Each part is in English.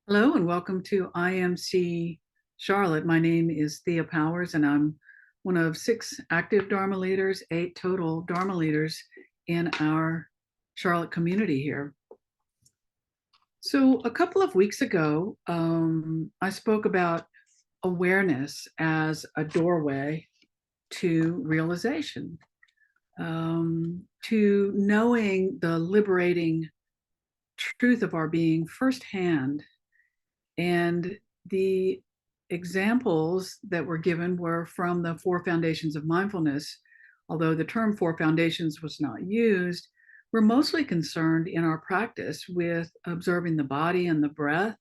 Hello and welcome to IMC Charlotte. My name is Thia Powers, and I'm one of 6 active Dharma leaders, 8 total Dharma leaders in our Charlotte community here. So, a couple of weeks ago, I spoke about awareness as a doorway to realization, to knowing the liberating truth of our being firsthand. And the examples that were given were from the 4 foundations of mindfulness. Although the term 4 foundations was not used, we're mostly concerned in our practice with observing the body and the breath,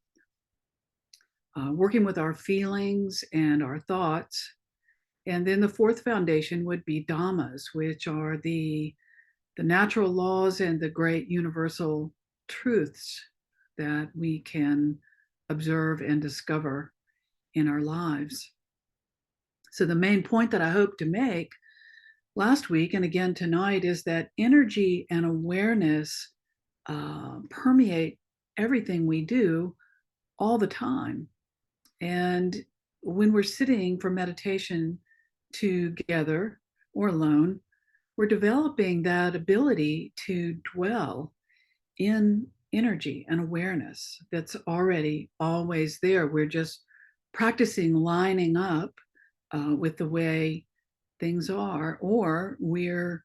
working with our feelings and our thoughts. And then the 4th foundation would be dhammas, which are the natural laws and the great universal truths that we can observe and discover in our lives. So, the main point that I hope to make last week and again tonight is that energy and awareness permeate everything we do all the time. And when we're sitting for meditation together or alone, we're developing that ability to dwell in energy and awareness that's already always there. We're just practicing lining up with the way things are, or we're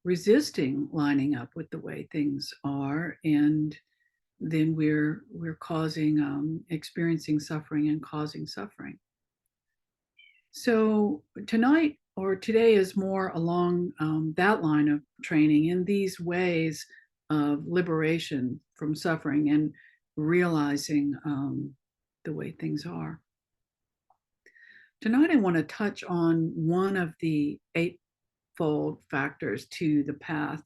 resisting lining up with the way things are, and then we're causing experiencing suffering and causing suffering. So tonight or today is more along that line of training in these ways of liberation from suffering and realizing the way things are. Tonight, I want to touch on one of the eightfold factors to the path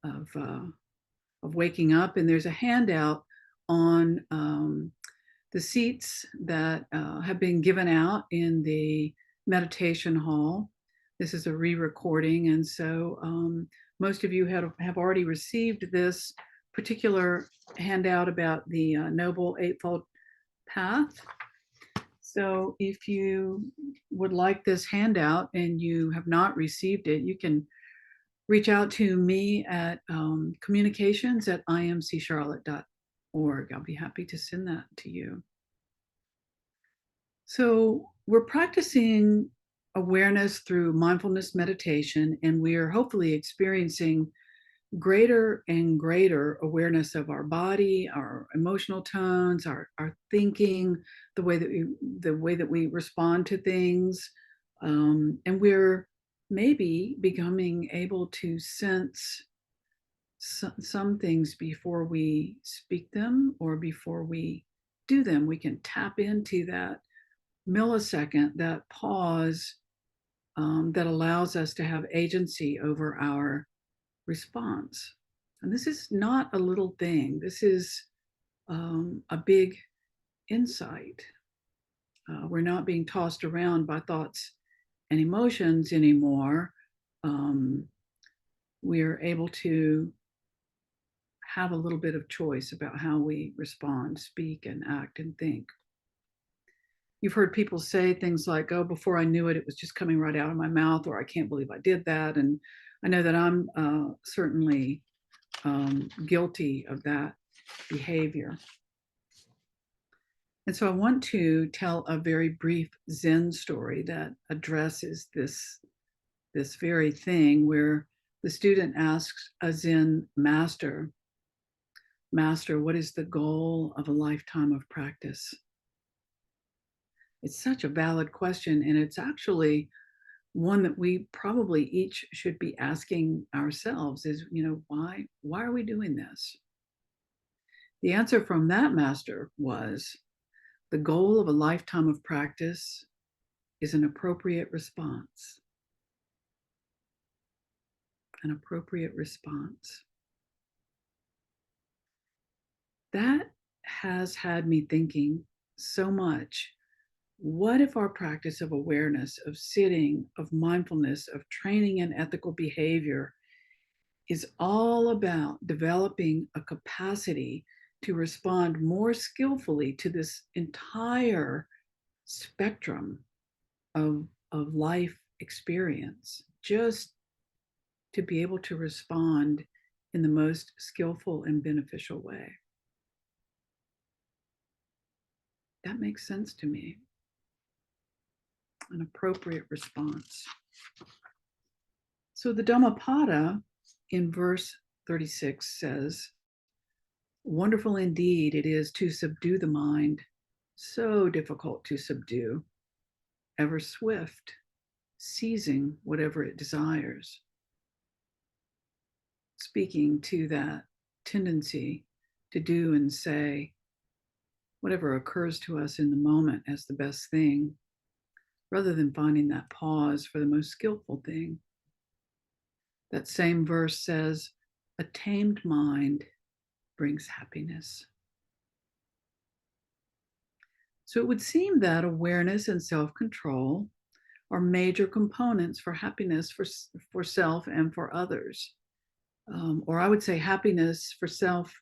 of waking up, and there's a handout on the seats that have been given out in the meditation hall. This is a re-recording, and so most of you have already received this particular handout about the Noble Eightfold Path. So if you would like this handout and you have not received it, you can reach out to me at communications@imccharlotte.org. I'll be happy to send that to you. So we're practicing awareness through mindfulness meditation, and we are hopefully experiencing greater and greater awareness of our body, our emotional tones, our thinking, the way that we respond to things, and we're maybe becoming able to sense some things before we speak them or before we do them. We can tap into that millisecond, that pause, that allows us to have agency over our response. And this is not a little thing. This is a big insight. We're not being tossed around by thoughts and emotions anymore. We're able to have a little bit of choice about how we respond, speak, and act and think. You've heard people say things like, oh, before I knew it, it was just coming right out of my mouth, or I can't believe I did that. And I know that I'm certainly guilty of that behavior. And so I want to tell a very brief Zen story that addresses this very thing, where the student asks a Zen master, Master, what is the goal of a lifetime of practice? It's such a valid question, and it's actually one that we probably each should be asking ourselves is, why are we doing this? The answer from that master was, the goal of a lifetime of practice is an appropriate response. An appropriate response. That has had me thinking so much. What if our practice of awareness, of sitting, of mindfulness, of training in ethical behavior is all about developing a capacity to respond more skillfully to this entire spectrum of life experience, just to be able to respond in the most skillful and beneficial way. That makes sense to me. An appropriate response. So the Dhammapada in verse 36 says, "Wonderful indeed it is to subdue the mind, so difficult to subdue, ever swift, seizing whatever it desires." Speaking to that tendency to do and say whatever occurs to us in the moment as the best thing, rather than finding that pause for the most skillful thing. That same verse says, "A tamed mind brings happiness." So it would seem that awareness and self-control are major components for happiness for self and for others. Or I would say happiness for self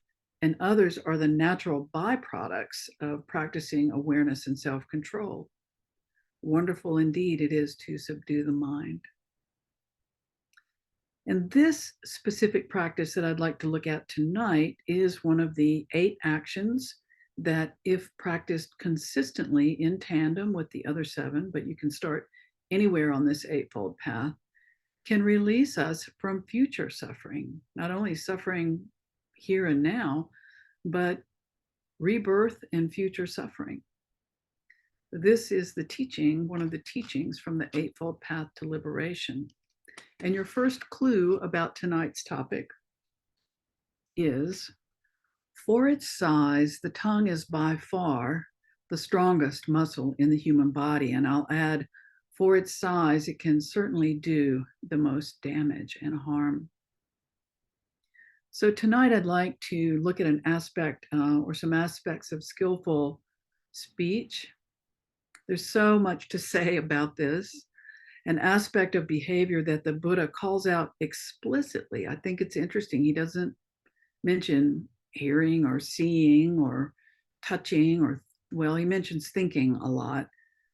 and others are the natural byproducts of practicing awareness and self-control. Wonderful indeed it is to subdue the mind. And this specific practice that I'd like to look at tonight is one of the 8 actions that, if practiced consistently in tandem with the other 7, but you can start anywhere on this eightfold path, can release us from future suffering, not only suffering here and now, but rebirth and future suffering. This is the teaching, one of the teachings from the Eightfold Path to Liberation. And your first clue about tonight's topic is, for its size, the tongue is by far the strongest muscle in the human body. And I'll add, for its size, it can certainly do the most damage and harm. So tonight I'd like to look at an aspect or some aspects of skillful speech. There's so much to say about this. An aspect of behavior that the Buddha calls out explicitly. I think it's interesting. He doesn't mention hearing or seeing or touching, or, well, he mentions thinking a lot,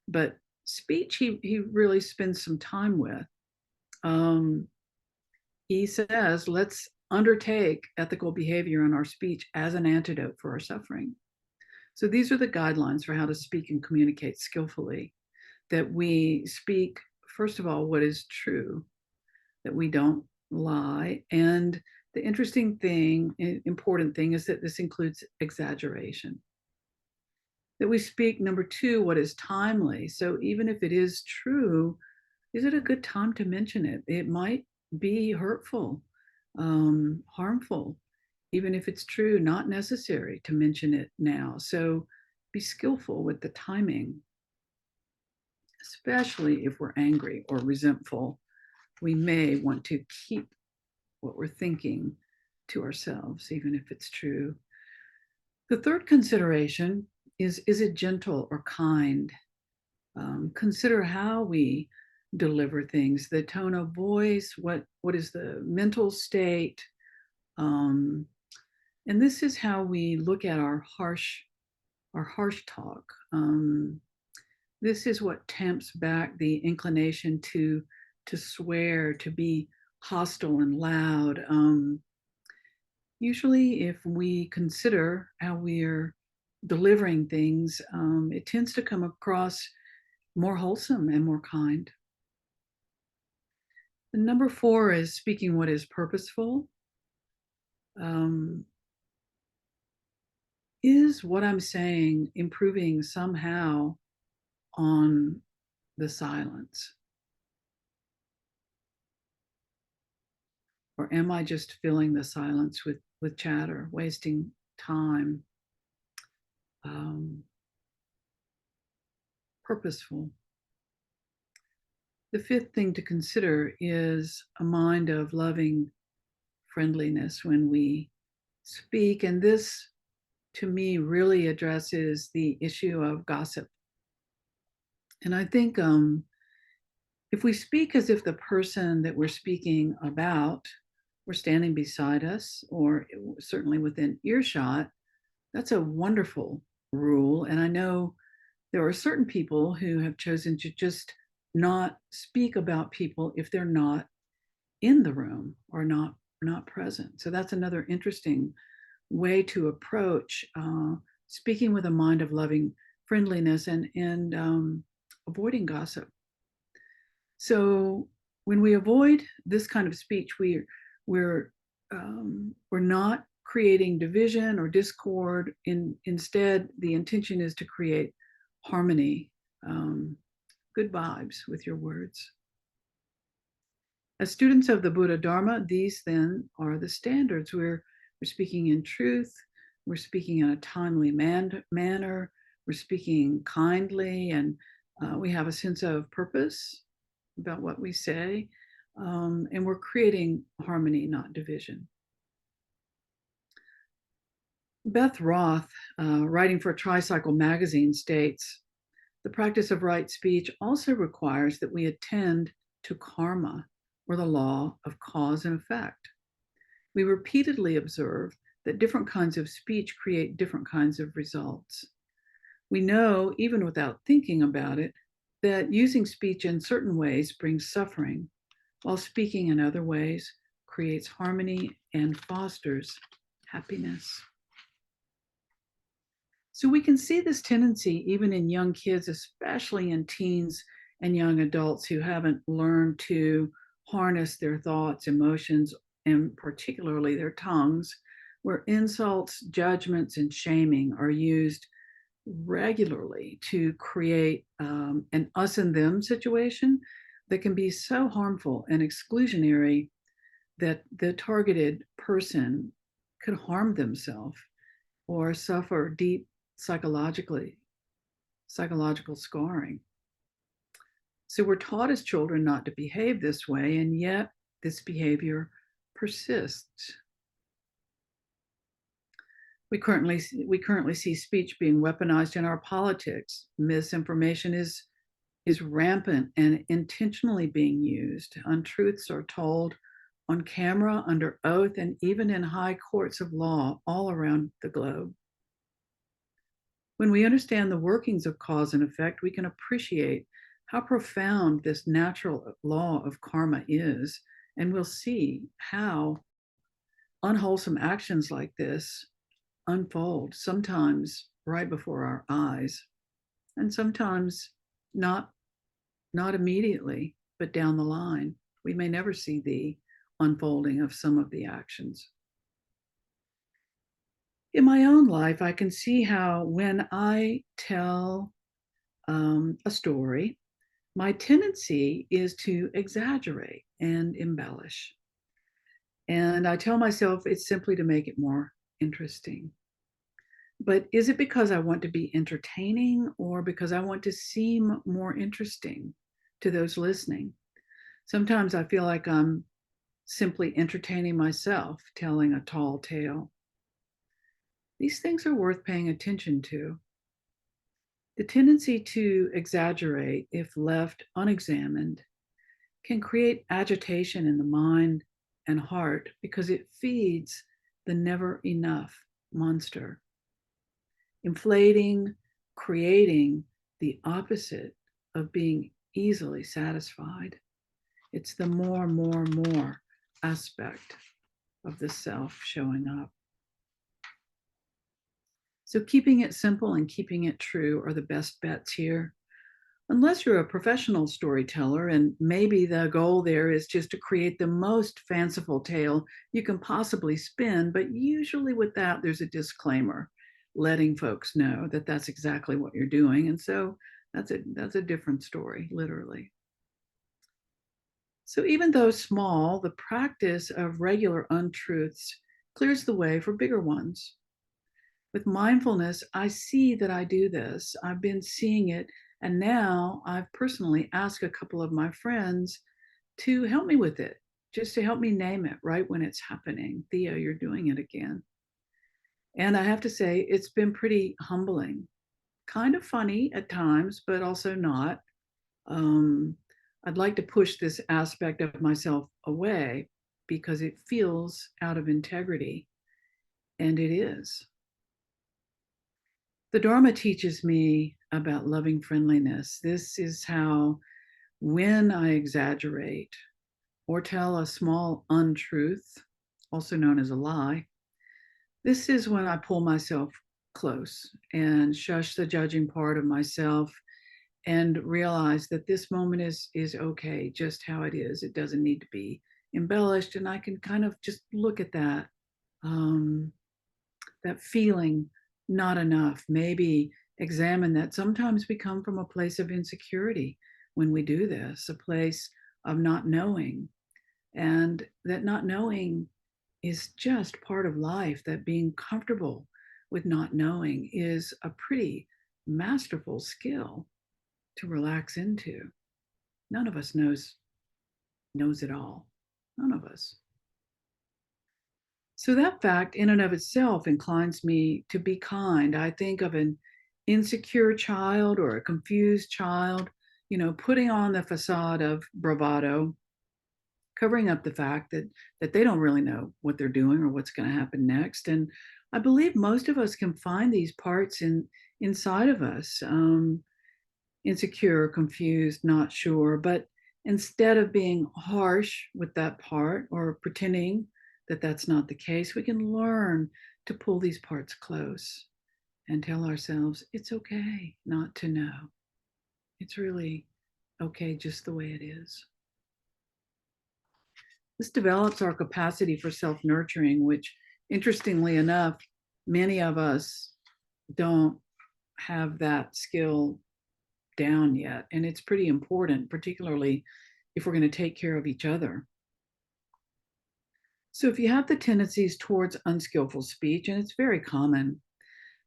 but speech he really spends some time with. He says, let's undertake ethical behavior in our speech as an antidote for our suffering. So these are the guidelines for how to speak and communicate skillfully. That we speak, first of all, what is true, that we don't lie. And the interesting thing, important thing, is that this includes exaggeration. That we speak, number 2, what is timely. So even if it is true, is it a good time to mention it? It might be hurtful, harmful. Even if it's true, not necessary to mention it now. So be skillful with the timing, especially if we're angry or resentful. We may want to keep what we're thinking to ourselves, even if it's true. The third consideration is it gentle or kind? Consider how we deliver things, the tone of voice, what is the mental state. And this is how we look at our harsh talk. This is what tempts back the inclination to swear, to be hostile and loud. Usually, if we consider how we are delivering things, it tends to come across more wholesome and more kind. And number 4 is speaking what is purposeful. Is what I'm saying improving somehow on the silence? Or am I just filling the silence with chatter, wasting time? Purposeful. The 5th thing to consider is a mind of loving friendliness when we speak. And this, to me, really addresses the issue of gossip. And I think if we speak as if the person that we're speaking about were standing beside us, or certainly within earshot, That's a wonderful rule. And I know there are certain people who have chosen to just not speak about people if they're not in the room or not present. So that's another interesting way to approach speaking with a mind of loving friendliness and avoiding gossip. So when we avoid this kind of speech, we're we're not creating division or discord. Instead, the intention is to create harmony, good vibes with your words. As students of the Buddha Dharma, these then are the standards. We're speaking in truth, we're speaking in a timely manner, we're speaking kindly, and we have a sense of purpose about what we say, and we're creating harmony, not division. Beth Roth, writing for Tricycle magazine, states, the practice of right speech also requires that we attend to karma, or the law of cause and effect. We repeatedly observe that different kinds of speech create different kinds of results. We know, even without thinking about it, that using speech in certain ways brings suffering, while speaking in other ways creates harmony and fosters happiness. So we can see this tendency even in young kids, especially in teens and young adults who haven't learned to harness their thoughts, emotions, and particularly their tongues, where insults, judgments, and shaming are used regularly to create an us and them situation that can be so harmful and exclusionary that the targeted person could harm themselves or suffer deep psychological scarring. So we're taught as children not to behave this way, and yet this behavior persists. We currently see speech being weaponized in our politics. Misinformation is rampant and intentionally being used. Untruths are told on camera, under oath, and even in high courts of law all around the globe. When we understand the workings of cause and effect, we can appreciate how profound this natural law of karma is, and we'll see how unwholesome actions like this unfold, sometimes right before our eyes, and sometimes not immediately, but down the line. We may never see the unfolding of some of the actions. In my own life, I can see how when I tell a story, my tendency is to exaggerate and embellish. And I tell myself it's simply to make it more interesting. But is it because I want to be entertaining or because I want to seem more interesting to those listening? Sometimes I feel like I'm simply entertaining myself, telling a tall tale. These things are worth paying attention to. The tendency to exaggerate, if left unexamined, can create agitation in the mind and heart because it feeds the never enough monster, inflating, creating the opposite of being easily satisfied. It's the more aspect of the self showing up. So keeping it simple and keeping it true are the best bets here. Unless you're a professional storyteller, and maybe the goal there is just to create the most fanciful tale you can possibly spin, but usually with that, there's a disclaimer letting folks know that that's exactly what you're doing. And so that's a different story, literally. So even though small, the practice of regular untruths clears the way for bigger ones. With mindfulness, I see that I do this. I've been seeing it. And now I've personally asked a couple of my friends to help me with it, just to help me name it right when it's happening. Thea, you're doing it again. And I have to say, it's been pretty humbling, kind of funny at times, but also not. Um, I'd like to push this aspect of myself away because it feels out of integrity, and it is. The Dharma teaches me about loving friendliness. This is how, when I exaggerate or tell a small untruth, also known as a lie, this is when I pull myself close and shush the judging part of myself and realize that this moment is okay just how it is. It doesn't need to be embellished, and I can kind of just look at um, that feeling not enough. Maybe examine that. Sometimes we come from a place of insecurity when we do this, a place of not knowing, and that not knowing is just part of life. That being comfortable with not knowing is a pretty masterful skill to relax into. None of us knows it all. None of us. So that fact in and of itself inclines me to be kind. I think of an insecure child or a confused child, putting on the facade of bravado, covering up the fact that they don't really know what they're doing or what's going to happen next. And I believe most of us can find these parts inside of us. Insecure, confused, not sure. But instead of being harsh with that part or pretending that that's not the case, we can learn to pull these parts close and tell ourselves it's okay not to know. It's really okay just the way it is. This develops our capacity for self nurturing, which, interestingly enough, many of us don't have that skill down yet. And it's pretty important, particularly if we're going to take care of each other. So if you have the tendencies towards unskillful speech, and it's very common,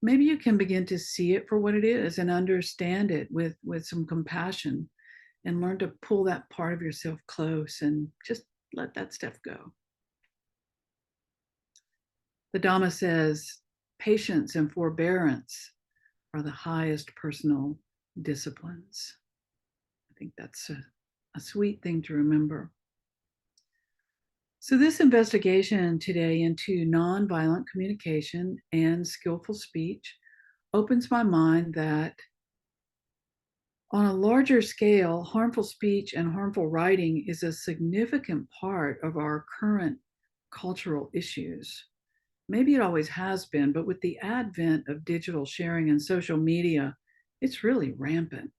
maybe you can begin to see it for what it is and understand it with some compassion and learn to pull that part of yourself close and just let that stuff go. The Dhamma says patience and forbearance are the highest personal disciplines. I think that's a sweet thing to remember. So, this investigation today into nonviolent communication and skillful speech opens my mind that on a larger scale, harmful speech and harmful writing is a significant part of our current cultural issues. Maybe it always has been, but with the advent of digital sharing and social media, it's really rampant.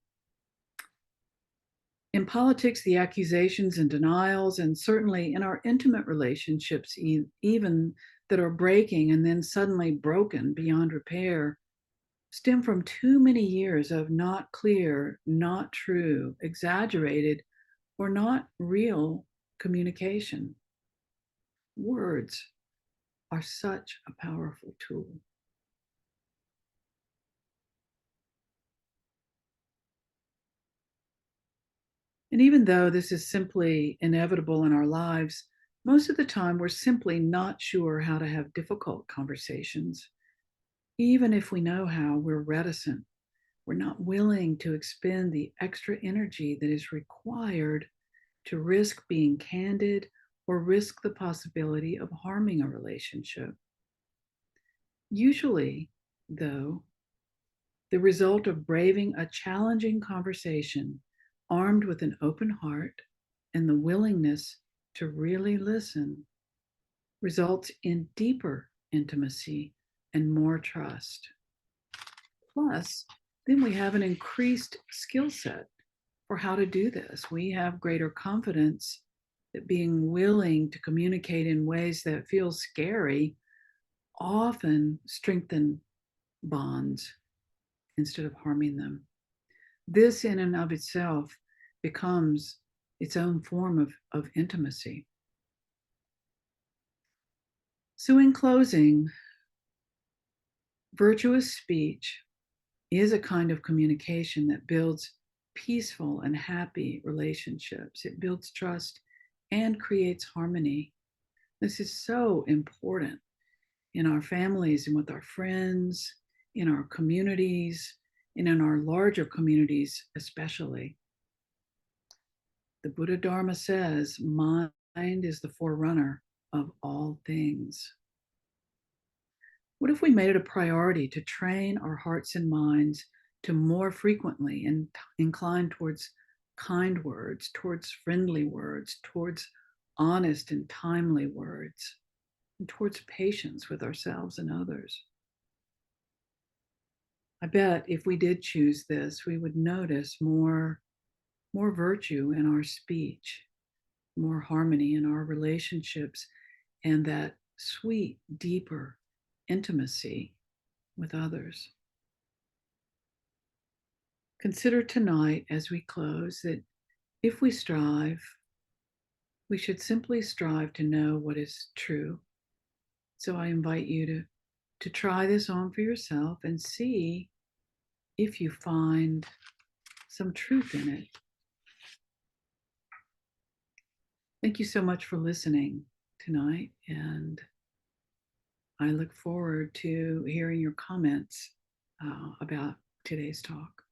In politics, the accusations and denials, and certainly in our intimate relationships, even that are breaking and then suddenly broken beyond repair, stem from too many years of not clear, not true, exaggerated, or not real communication. Words are such a powerful tool. And even though this is simply inevitable in our lives, most of the time we're simply not sure how to have difficult conversations. Even if we know how, we're reticent. We're not willing to expend the extra energy that is required to risk being candid or risk the possibility of harming a relationship. Usually, though, the result of braving a challenging conversation, armed with an open heart and the willingness to really listen, results in deeper intimacy and more trust. Plus, then we have an increased skill set for how to do this. We have greater confidence that being willing to communicate in ways that feel scary often strengthen bonds instead of harming them. This, in and of itself, becomes its own form of intimacy. So, in closing, virtuous speech is a kind of communication that builds peaceful and happy relationships. It builds trust and creates harmony. This is so important in our families and with our friends, in our communities, and in our larger communities, especially. The Buddha Dharma says, mind is the forerunner of all things. What if we made it a priority to train our hearts and minds to more frequently and incline towards kind words, towards friendly words, towards honest and timely words, and towards patience with ourselves and others? I bet if we did choose this, we would notice more virtue in our speech, more harmony in our relationships, and that sweet, deeper intimacy with others. Consider tonight as we close that if we strive, we should simply strive to know what is true. So I invite you to try this on for yourself and see if you find some truth in it. Thank you so much for listening tonight, and I look forward to hearing your comments about today's talk.